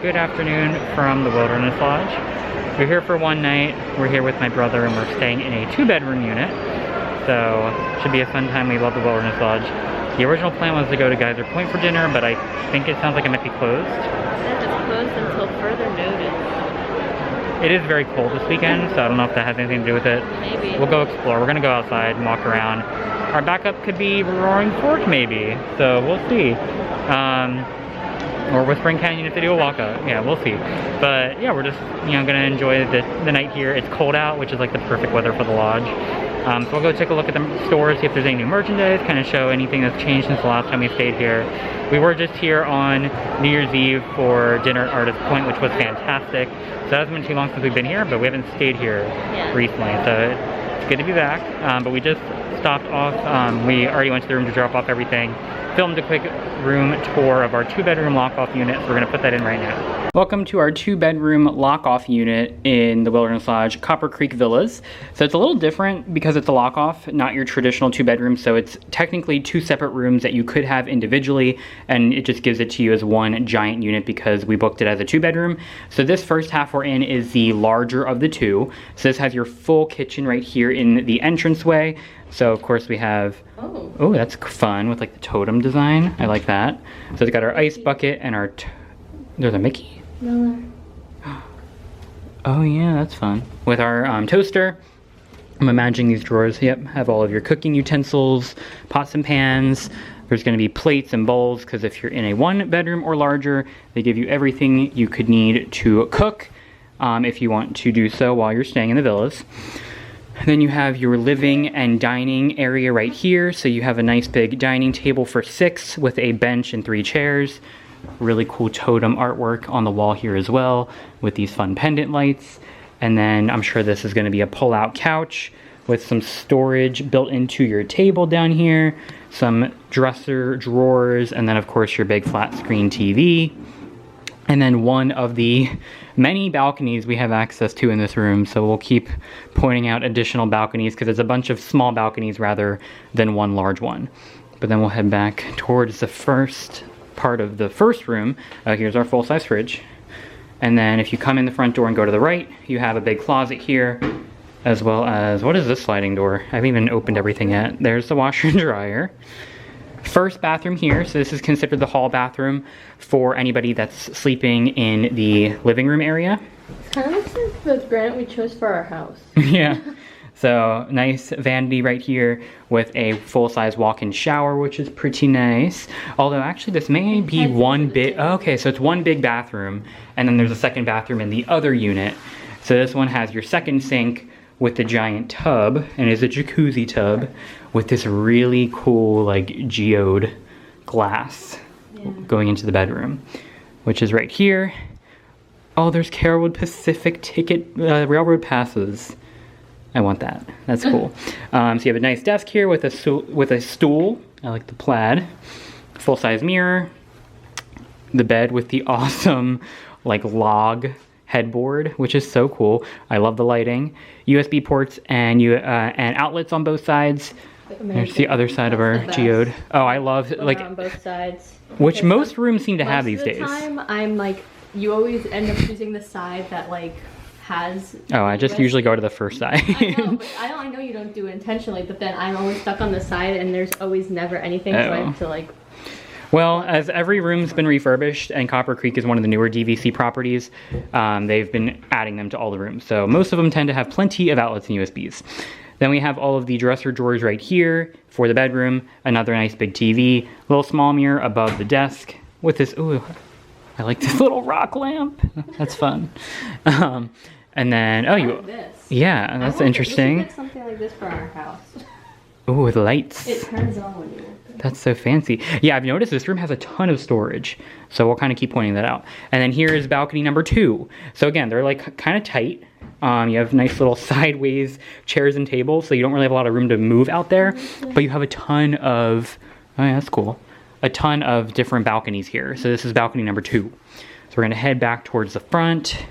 good afternoon from the Wilderness Lodge. We're here for one night. We're here with my brother and we're staying in a 2-bedroom unit. So, should be a fun time. We love the Wilderness Lodge. The original plan was to go to Geyser Point for dinner, but I think it sounds like it might be closed. It says it's closed until further notice. It is very cold this weekend, so I don't know if that has anything to do with it. Maybe. We'll go explore. We're gonna go outside and walk around. Our backup could be Roaring Fork maybe, so we'll see. Or Whispering Canyon if they do a walkout. Yeah, we'll see. But yeah, we're just, gonna enjoy the night here. It's cold out, which is like the perfect weather for the lodge. So we'll go take a look at the stores, see if there's any new merchandise, kind of show anything that's changed since the last time we stayed here. We were just here on New Year's Eve for dinner at Artist Point, which was fantastic. So it hasn't been too long since we've been here, but we haven't stayed here recently. So it's good to be back. But we just stopped off. We already went to the room to drop off everything. Filmed a quick room tour of our 2-bedroom lock-off unit, so we're gonna put that in right now. Welcome to our 2-bedroom lock-off unit in the Wilderness Lodge, Copper Creek Villas. So it's a little different because it's a lock-off, not your traditional 2-bedroom, so it's technically 2 separate rooms that you could have individually, and it just gives it to you as one giant unit because we booked it as a 2-bedroom. So this first half we're in is the larger of the two. So this has your full kitchen right here in the entranceway. So of course we have, oh that's fun with like the totem design. I like that. So it's got our ice bucket and our, there's a Mickey? No. Oh yeah, that's fun. With our toaster. I'm imagining these drawers, yep, have all of your cooking utensils, pots and pans. There's gonna be plates and bowls because if you're in a 1-bedroom or larger, they give you everything you could need to cook if you want to do so while you're staying in the villas. Then you have your living and dining area right here. So you have a nice big dining table for 6 with a bench and 3 chairs. Really cool totem artwork on the wall here as well with these fun pendant lights. And then I'm sure this is going to be a pull-out couch with some storage built into your table down here. Some dresser drawers, and then of course your big flat screen TV. And then one of the many balconies we have access to in this room, so we'll keep pointing out additional balconies because it's a bunch of small balconies rather than one large one. But then we'll head back towards the first part of the first room. Here's our full-size fridge. And then if you come in the front door and go to the right, you have a big closet here, as well as, what is this sliding door? I haven't even opened everything yet. There's the washer and dryer. First bathroom here, so this is considered the hall bathroom for anybody that's sleeping in the living room area. It's kind of like the granite we chose for our house. Yeah, so nice vanity right here with a full-size walk-in shower, which is pretty nice. Although actually this may be one big, okay, so it's one big bathroom, and then there's a second bathroom in the other unit. So this one has your second sink with the giant tub, and is a jacuzzi tub with this really cool like geode glass going into the bedroom, which is right here. Oh, there's Carrollwood Pacific ticket railroad passes. I want that. That's cool. So you have a nice desk here with a stool. I like the plaid. Full-size mirror. The bed with the awesome like log headboard, which is so cool. I love the lighting. USB ports and outlets on both sides. There's the other side of our geode. Oh, I love like on both sides. Which most rooms seem to have these days. Most of the time, I'm like, you always end up choosing the side that like has. Oh, I just usually go to the first side. I know you don't do it intentionally, but then I'm always stuck on the side, and there's always never anything, so I have to like. Well, as every room's been refurbished, and Copper Creek is one of the newer DVC properties, they've been adding them to all the rooms. So most of them tend to have plenty of outlets and USBs. Then we have all of the dresser drawers right here for the bedroom. Another nice big TV, little small mirror above the desk with this, ooh, I like this little rock lamp. That's fun. And then, yeah, that's interesting. We should get something like this for our house. Ooh, with lights. It turns on when you open it. That's so fancy. Yeah, I've noticed this room has a ton of storage, so we'll kind of keep pointing that out. And then here is balcony number 2. So again, they're like kind of tight. You have nice little sideways chairs and tables, so you don't really have a lot of room to move out there, but you have a ton of, oh yeah, that's cool, a ton of different balconies here. So this is balcony number 2. So we're gonna head back towards the front.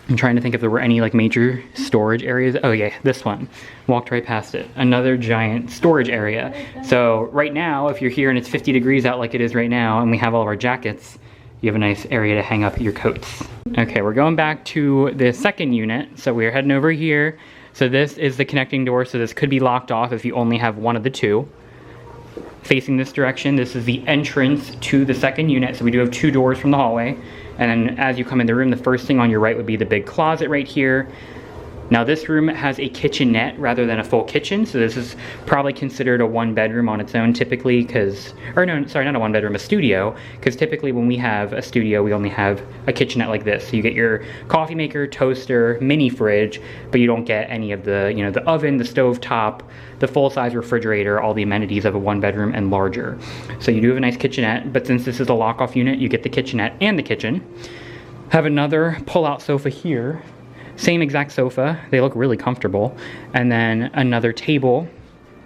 I'm trying to think if there were any like major storage areas. Oh yeah, this one. Walked right past it. Another giant storage area. So right now, if you're here and it's 50 degrees out like it is right now, and we have all of our jackets, you have a nice area to hang up your coats. Okay, we're going back to the second unit. So we're heading over here. So this is the connecting door. So this could be locked off if you only have one of the two. Facing this direction, this is the entrance to the second unit. So we do have 2 doors from the hallway. And then as you come in the room, the first thing on your right would be the big closet right here. Now this room has a kitchenette rather than a full kitchen, so this is probably considered a 1-bedroom on its own typically because, or no, sorry, not a 1-bedroom, a studio, because typically when we have a studio, we only have a kitchenette like this. So you get your coffee maker, toaster, mini fridge, but you don't get any of the, you know, the oven, the stove top, the full-size refrigerator, all the amenities of a 1-bedroom and larger. So you do have a nice kitchenette, but since this is a lock-off unit, you get the kitchenette and the kitchen. Have another pull-out sofa here. Same exact sofa, they look really comfortable. And then another table.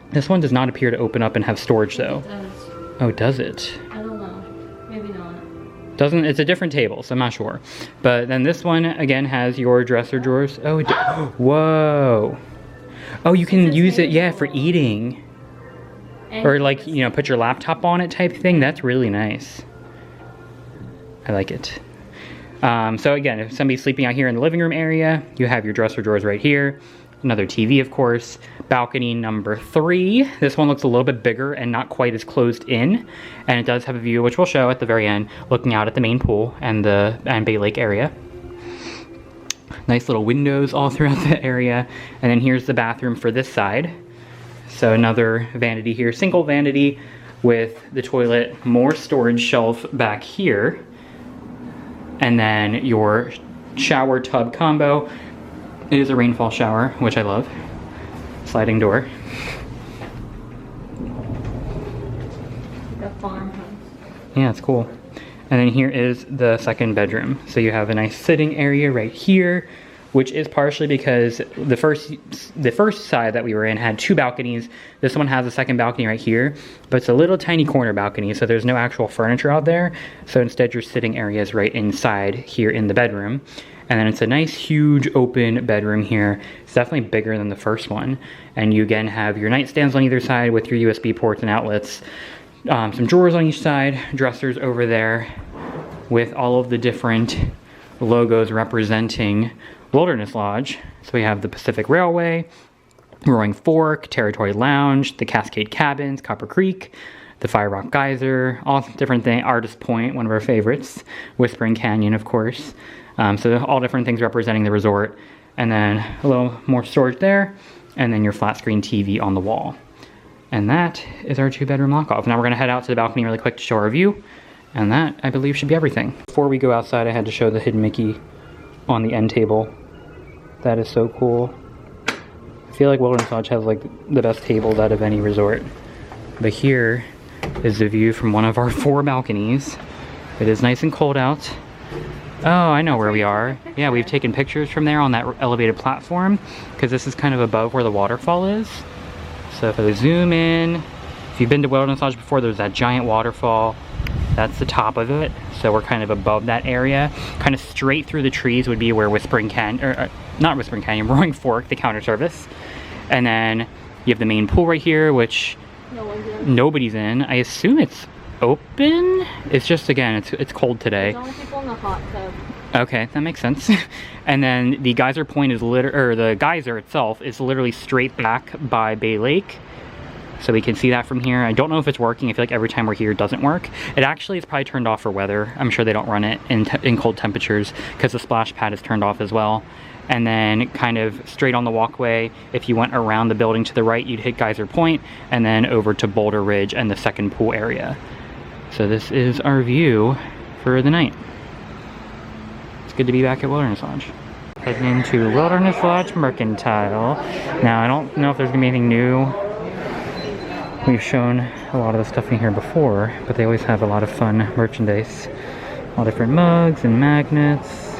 This one does not appear to open up and have storage though. It does. Oh, does it? I don't know, maybe not. Doesn't, it's a different table, so I'm not sure. But then this one, again, has your dresser drawers. Oh, whoa. Oh, you can use it, yeah, for eating. And or like, you know, put your laptop on it type thing. That's really nice. I like it. So again, if somebody's sleeping out here in the living room area, you have your dresser drawers right here. Another TV, of course. Balcony number 3. This one looks a little bit bigger and not quite as closed in. And it does have a view, which we'll show at the very end, looking out at the main pool and the Bay Lake area. Nice little windows all throughout the area. And then here's the bathroom for this side. So another vanity here, single vanity with the toilet, more storage shelf back here. And then your shower tub combo. It is a rainfall shower, which I love. Sliding door. The farmhouse. Yeah, it's cool. And then here is the second bedroom. So you have a nice sitting area right here, which is partially because the first side that we were in had 2 balconies. This one has a second balcony right here, but it's a little tiny corner balcony, so there's no actual furniture out there. So instead your sitting area is right inside here in the bedroom. And then it's a nice huge open bedroom here. It's definitely bigger than the first one. And you again have your nightstands on either side with your USB ports and outlets. Some drawers on each side, dressers over there with all of the different logos representing Wilderness Lodge. So we have the Pacific Railway, Roaring Fork, Territory Lounge, the Cascade Cabins, Copper Creek, the Fire Rock Geyser, all different things. Artist Point, one of our favorites. Whispering Canyon, of course. So all different things representing the resort. And then a little more storage there. And then your flat screen TV on the wall. And that is our 2-bedroom lock-off. Now we're going to head out to the balcony really quick to show our view. And that, I believe, should be everything. Before we go outside, I had to show the hidden Mickey on the end table. That is so cool. I feel like Wilderness Lodge has like the best tables out of any resort. But here is the view from one of our 4 balconies. It is nice and cold out. Oh, I know where we are. Yeah, we've taken pictures from there on that elevated platform because this is kind of above where the waterfall is. So if I zoom in, if you've been to Wilderness Lodge before, there's that giant waterfall. That's the top of it. So we're kind of above that area. Kind of straight through the trees would be where Whispering Canyon, or not Whispering Canyon, Roaring Fork, the counter service. And then you have the main pool right here, which nobody's in. I assume it's open. It's just, again, it's cold today. There's only people in the hot tub. Okay, that makes sense. And then the geyser point is the geyser itself is literally straight back by Bay Lake. So we can see that from here. I don't know if it's working. I feel like every time we're here it doesn't work. It actually is probably turned off for weather. I'm sure they don't run it in cold temperatures because the splash pad is turned off as well. And then kind of straight on the walkway, if you went around the building to the right, you'd hit Geyser Point and then over to Boulder Ridge and the second pool area. So this is our view for the night. It's good to be back at Wilderness Lodge. Heading into Wilderness Lodge Mercantile. Now I don't know if there's gonna be anything new. We've shown a lot of the stuff in here before, but they always have a lot of fun merchandise. All different mugs and magnets.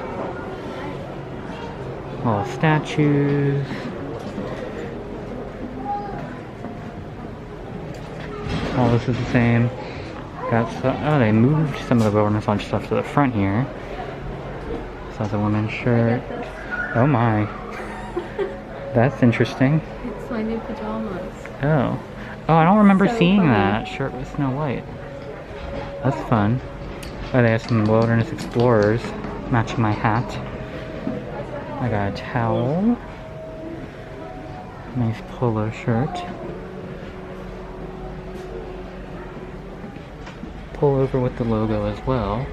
All statues. All this is the same. Got some, oh, they moved some of the Wilderness Lodge stuff to the front here. So that's a woman's shirt. Oh my. That's interesting. It's my new pajamas. Oh. Oh, I don't remember So seeing funny. that shirt with Snow White. That's fun. Oh, they have some Wilderness Explorers matching my hat. I got a towel. Nice polo shirt. Pullover with the logo as well.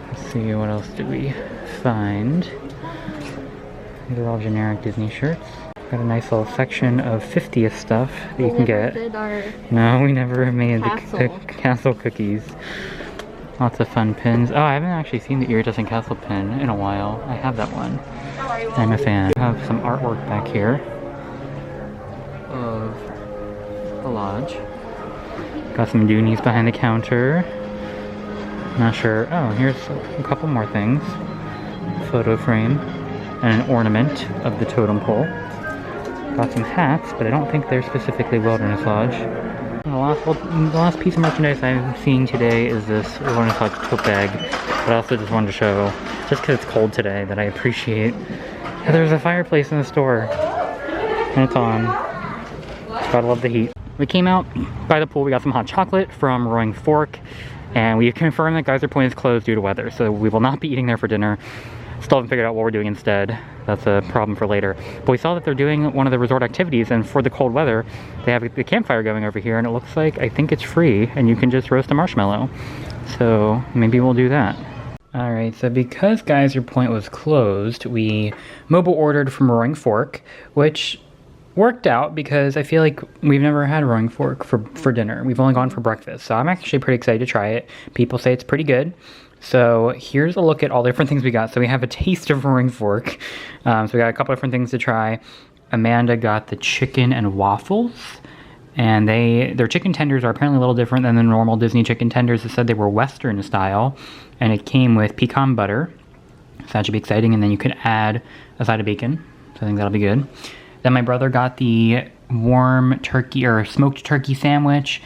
Let's see, what else did we find? These are all generic Disney shirts. Got a nice little section of 50th stuff that you can get. No, we never made the castle cookies. Lots of fun pins. Oh, I haven't actually seen the iridescent castle pin in a while. I have that one. I'm a fan. I have some artwork back here of the lodge. Got some doonies behind the counter. Not sure. Oh, here's a couple more things. Photo frame and an ornament of the totem pole. Got some hats, but I don't think they're specifically Wilderness Lodge. And the last piece of merchandise I'm seeing today is this Wilderness Lodge tote bag. But I also just wanted to show, just because it's cold today, that I appreciate that there's a fireplace in the store. And it's on. Gotta love the heat. We came out by the pool, we got some hot chocolate from Roaring Fork. And we confirmed that Geyser Point is closed due to weather, so we will not be eating there for dinner. Still haven't figured out what we're doing instead. That's a problem for later. But we saw that they're doing one of the resort activities, and for the cold weather, they have the campfire going over here, and it looks like, I think it's free, and you can just roast a marshmallow. So maybe we'll do that. Alright, so because Geyser Point was closed, we mobile ordered from Roaring Fork, which worked out because I feel like we've never had Roaring Fork for dinner. We've only gone for breakfast, so I'm actually pretty excited to try it. People say it's pretty good. So here's a look at all the different things we got. So we have a taste of Roaring Fork. So we got a couple different things to try. Amanda got the chicken and waffles. And their chicken tenders are apparently a little different than the normal Disney chicken tenders. It said they were Western style. And it came with pecan butter. So that should be exciting. And then you could add a side of bacon. So I think that'll be good. Then my brother got the warm turkey or smoked turkey sandwich.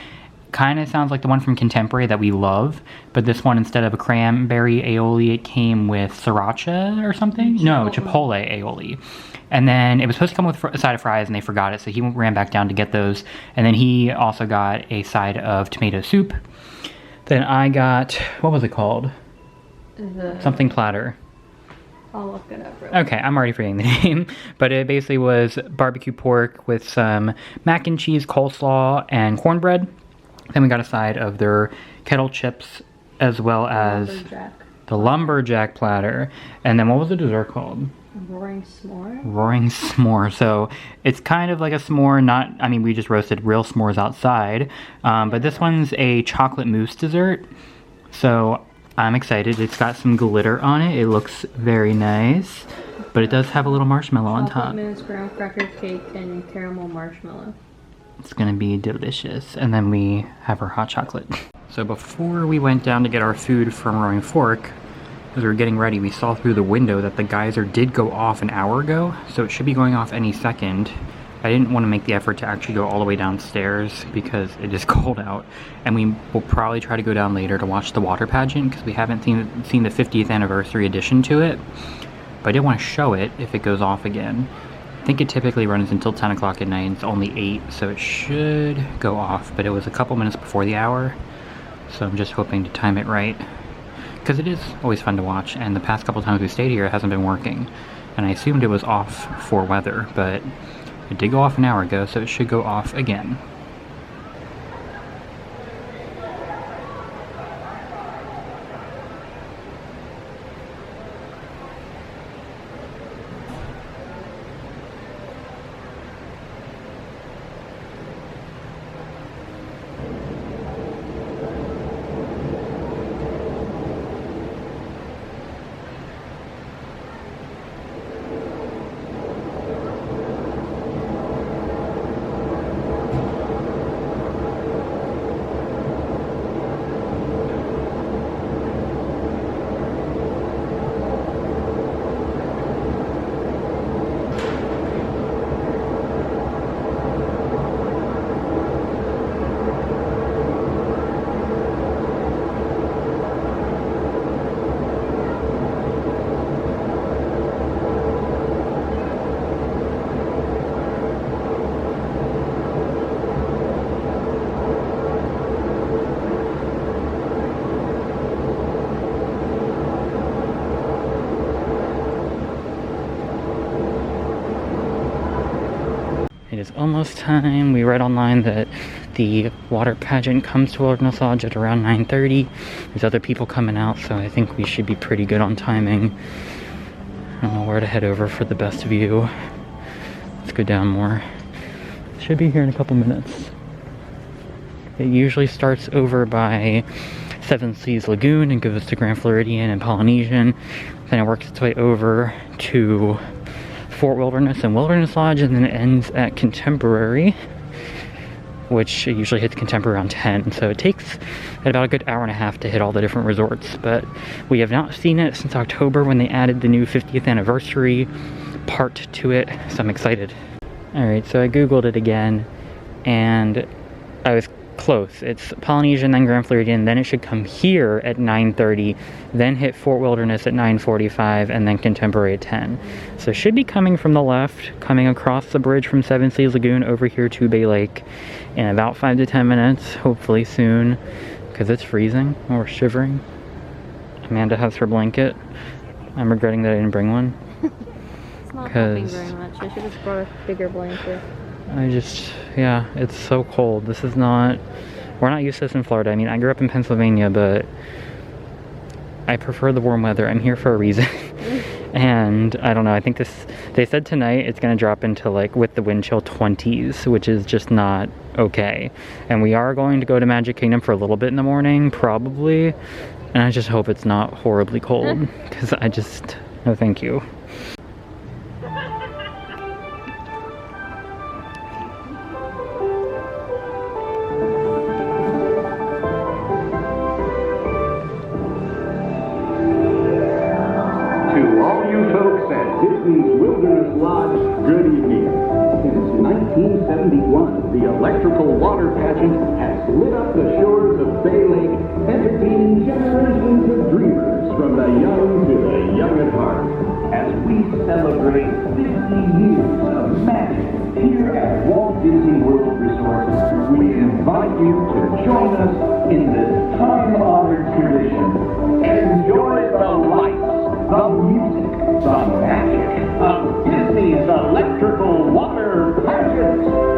Kind of sounds like the one from Contemporary that we love, but this one, instead of a cranberry aioli, it came with sriracha or something? No, chipotle aioli. And then it was supposed to come with a side of fries, and they forgot it, so he ran back down to get those. And then he also got a side of tomato soup. Then I got, what was it called? Something platter. I'll look it up. Okay, I'm already forgetting the name. But it basically was barbecue pork with some mac and cheese, coleslaw, and cornbread. Then we got a side of their kettle chips, as well as the lumberjack platter. And then what was the dessert called? Roaring s'more. Roaring s'more. So it's kind of like a s'more, I mean, we just roasted real s'mores outside. But this one's a chocolate mousse dessert. So I'm excited. It's got some glitter on it. It looks very nice. But it does have a little marshmallow on top. Chocolate mousse, brown cracker cake, and caramel marshmallow. It's gonna be delicious. And then we have our hot chocolate. So before we went down to get our food from Roaring Fork, as we were getting ready, we saw through the window that the geyser did go off an hour ago, so it should be going off any second. I didn't want to make the effort to actually go all the way downstairs because it is cold out, and we will probably try to go down later to watch the water pageant because we haven't seen the 50th anniversary edition to it. But I did want to show it if it goes off again. I think it typically runs until 10 o'clock at night. It's only 8, so it should go off, but it was a couple minutes before the hour, so I'm just hoping to time it right. Because it is always fun to watch, and the past couple times we stayed here, it hasn't been working. And I assumed it was off for weather, but it did go off an hour ago, so it should go off again. is almost time. We read online that the water pageant comes to Wilderness Lodge at around 9:30. There's other people coming out, so I think we should be pretty good on timing. I don't know where to head over for the best view. Let's go down more. Should be here in a couple minutes. It usually starts over by Seven Seas Lagoon and goes to Grand Floridian and Polynesian. Then it works its way over to Fort Wilderness and Wilderness Lodge, and then it ends at Contemporary, which usually hits Contemporary around 10. So it takes about a good hour and a half to hit all the different resorts. But we have not seen it since October when they added the new 50th anniversary part to it. So I'm excited. Alright, so I googled it again and I was close. It's Polynesian, then Grand Floridian, then it should come here at 9:30, then hit Fort Wilderness at 9:45, and then Contemporary at 10. So it should be coming from the left, coming across the bridge from Seven Seas Lagoon over here to Bay Lake in about 5 to 10 minutes, hopefully soon, because it's freezing and we're shivering. Amanda has her blanket. I'm regretting that I didn't bring one. It's not helping very much. I should have brought a bigger blanket. Yeah, it's so cold. This is not, we're not used to this in Florida. I mean, I grew up in Pennsylvania, but I prefer the warm weather. I'm here for a reason. And I don't know, I think they said tonight it's gonna drop into, like, with the wind chill 20s, which is just not okay. And we are going to go to Magic Kingdom for a little bit in the morning, probably. And I just hope it's not horribly cold, because no thank you. Good evening. Since 1971, the Electrical Water Pageant has lit up the shores of Bay Lake, entertaining generations of dreamers from the young to the young at heart. As we celebrate 50 years of magic here at Walt Disney World Resort, we invite you to join us in this time-honored tradition. Enjoy the lights, the music, the magic of Disney's Electrical Water Pageant.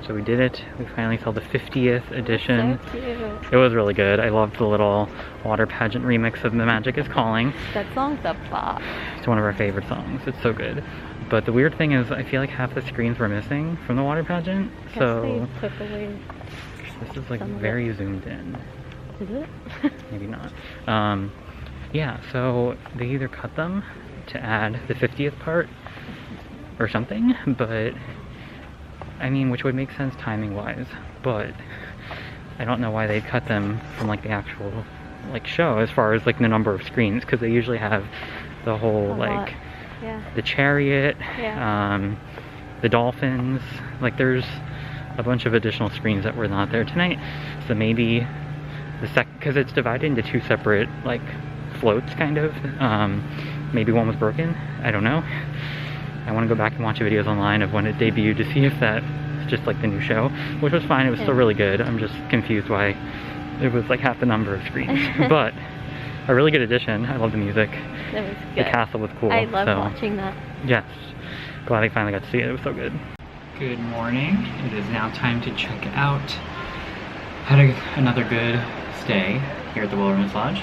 So we did it. We finally saw the 50th edition. So cute. It was really good. I loved the little water pageant remix of The Magic is Calling. That song's a bop. It's one of our favorite songs. It's so good. But the weird thing is, I feel like half the screens were missing from the water pageant. Guess So they took away this is like some of very it. zoomed in. Is it? Maybe not. Yeah, so they either cut them to add the 50th part or something, but I mean, which would make sense timing wise, but I don't know why they cut them from like the actual like show as far as like the number of screens, because they usually have the whole like Yeah. the chariot, Yeah. the dolphins, like there's a bunch of additional screens that were not there tonight. So maybe because it's divided into two separate like floats kind of, maybe one was broken, I don't know. I want to go back and watch the videos online of when it debuted to see if that's just like the new show, which was fine, it was still really good. I'm just confused why it was like half the number of screens. But a really good addition. I love the music. That was good. The castle was cool. I love so, watching that. Yes. Glad I finally got to see it. It was so good. Good morning. It is now time to check out. Had another good stay here at the Wilderness Lodge.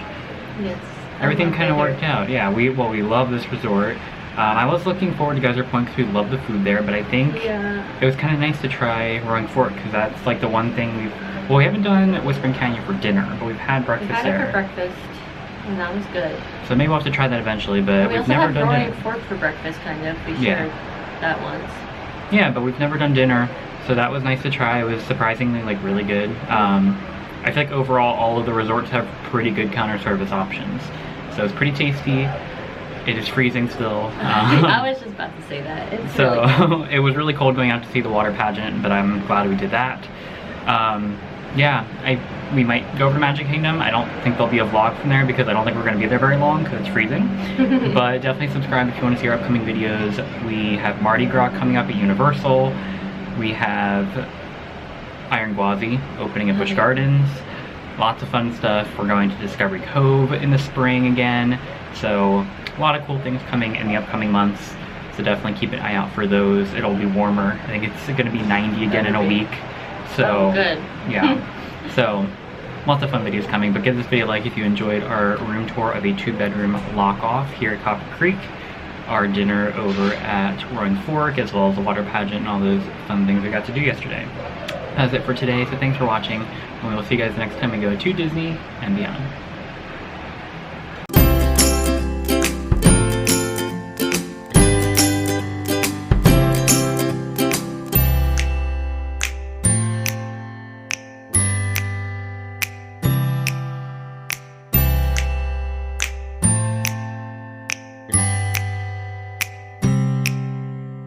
Yes. Everything kind of worked out. Yeah, we love this resort. I was looking forward to Geyser Point because we love the food there, but I think it was kind of nice to try Roaring Fork because that's like the one thing we haven't done Whispering Canyon for dinner, but we've had breakfast there. We had it for breakfast, and that was good. So maybe we'll have to try that eventually, but we've never done Roaring dinner. Fork for breakfast, kind of. We shared that once. Yeah, but we've never done dinner, so that was nice to try. It was surprisingly like really good. I feel like overall all of the resorts have pretty good counter service options, so it's pretty tasty. It is freezing still. I was just about to say that. It's so really it was really cold going out to see the water pageant, but I'm glad we did that. Yeah, we might go over to Magic Kingdom. I don't think there'll be a vlog from there because I don't think we're going to be there very long because it's freezing. But definitely subscribe if you want to see our upcoming videos. We have Mardi Gras coming up at Universal. We have Iron Gwazi opening at Busch Gardens. Lots of fun stuff. We're going to Discovery Cove in the spring again. So a lot of cool things coming in the upcoming months. So definitely keep an eye out for those. It'll be warmer. I think it's going to be 90 again in a week. So good. Yeah. So lots of fun videos coming, but give this video a like if you enjoyed our room tour of a 2-bedroom lock-off here at Copper Creek, our dinner over at Roaring Fork, as well as the water pageant and all those fun things we got to do yesterday. That's it for today, so thanks for watching, and we will see you guys next time we go to Disney and beyond.